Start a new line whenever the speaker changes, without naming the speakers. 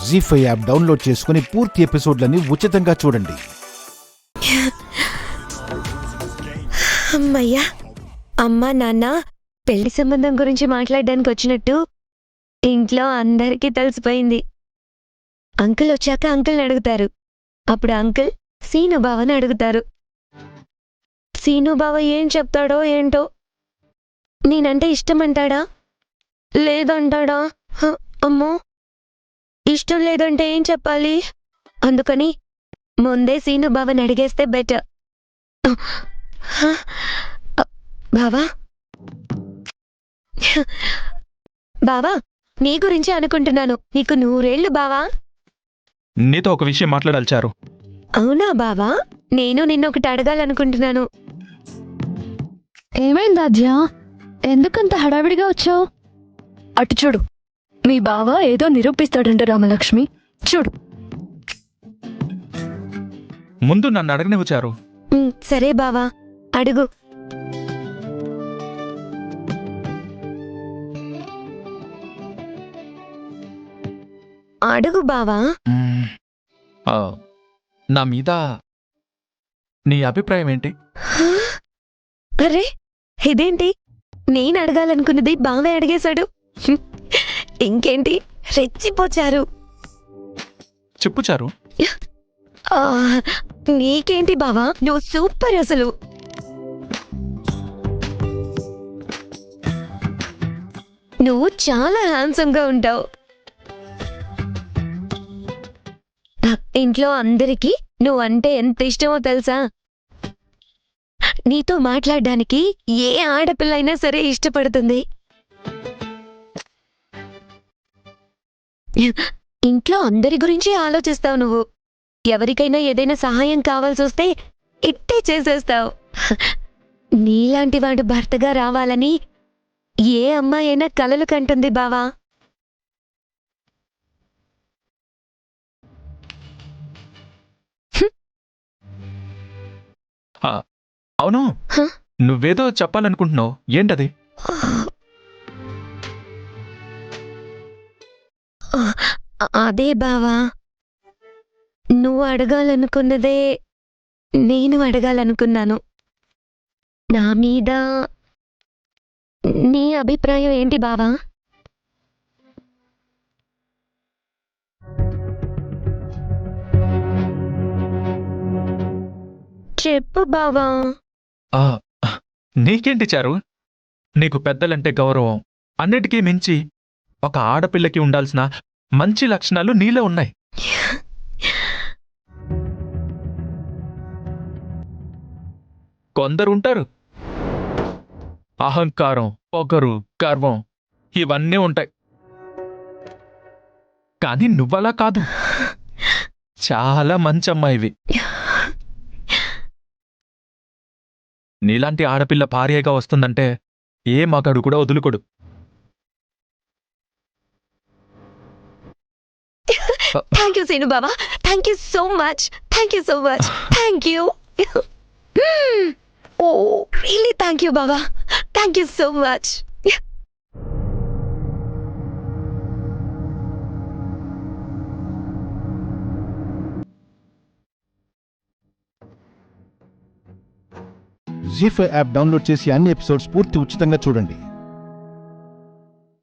జీ5 app download చేసుకుని పూర్తి ఎపిసోడ్లని ఉచితంగా చూడండి.
అమ్మయ్యా, అమ్మా నాన్న పెళ్లి సంబంధం గురించి మాట్లాడడానికి వచ్చినట్టు ఇంట్లో అందరికీ తెలిసిపోయింది. అంకుల్ వచ్చాక అంకుల్ని అడుగుతారు. అప్పుడు అంకుల్ సీను బావని అడుగుతారు. సీను బావ ఏం చెప్తాడో ఏంటో. నేనంటే ఇష్టమంటాడా లేదంటాడా? అమ్మో, ఇష్టం లేదంటే ఏం చెప్పాలి? అందుకని ముందే సీను బావని అడిగేస్తే బెటర్. బావా బావా, నీ గురించి అనుకుంటున్నాను. నీకు 100 ఏళ్ళు బావా.
నీతో ఒక విషయం మాట్లాడాలి చారు.
అవునా బావా? నేను నిన్నొకటి అడగాలనుకుంటున్నాను.
ఏమైంది ఆద్య? ఎందుకంత హడావిడిగా వచ్చావు? అటు చూడు, మీ బావ ఏదో నిరూపిస్తాడంట రామలక్ష్మి. చూడు.
ముందు నన్ను అడగనివ్వు చారు.
సరే బావా, అడుగు. అడుగు బావా.
నా మీద నీ అభిప్రాయం ఏంటి?
అరే, ఇదేంటి? నేను అడగాలనుకున్నది బావే అడిగేశాడు. ఇంకేంటి, రెచ్చిపోచారు.
చెప్పు చారు.
నీకేంటి బావా, నువ్వు సూపర్ అసలు. నువ్వు చాలా హ్యాండ్సమ్ గా ఉంటావు. ఇంట్లో అందరికీ నువ్వంటే ఎంత ఇష్టమో తెలుసా? నీతో మాట్లాడడానికి ఏ ఆడపిల్ల అయినా సరే ఇష్టపడుతుంది. ఇంట్లో అందరి గురించి ఆలోచిస్తావు నువ్వు. ఎవరికైనా ఏదైనా సహాయం కావాల్సి వస్తే ఇట్టే చేసేస్తావు. నీలాంటి వాడు భర్తగా రావాలని ఏ అమ్మాయైనా కలలు కంటుంది బావా.
అవును, నువ్వేదో చెప్పాలనుకుంటున్నావు. ఏంటది?
అదే బావా, నువ్వు అడగాలనుకున్నదే నేను అడగాలనుకున్నాను. నా మీద నీ అభిప్రాయం ఏంటి బావా? చెప్పు బావా.
నీకేంటి చారు? నీకు పెద్దలంటే గౌరవం. అన్నిటికీ మించి ఒక ఆడపిల్లకి ఉండాల్సిన మంచి లక్షణాలు నీలో ఉన్నాయి. కొందరుంటారు, అహంకారం, పొగరు, గర్వం ఇవన్నీ ఉంటాయి. కానీ నువ్వలా కాదు. చాలా మంచి అమ్మాయివి. నీలాంటి ఆడపిల్ల భార్యగా వస్తుందంటే ఏ మగాడు కూడా వదులుకోడు.
థ్యాంక్ యూ సీను బావా, thank you so much, thank you so much, thank you. Oh really thank you బావా, thank you so much.
Zee5 app download చేసి అన్ని ఎపిసోడ్స్ పూర్తి ఉచితంగా చూడండి.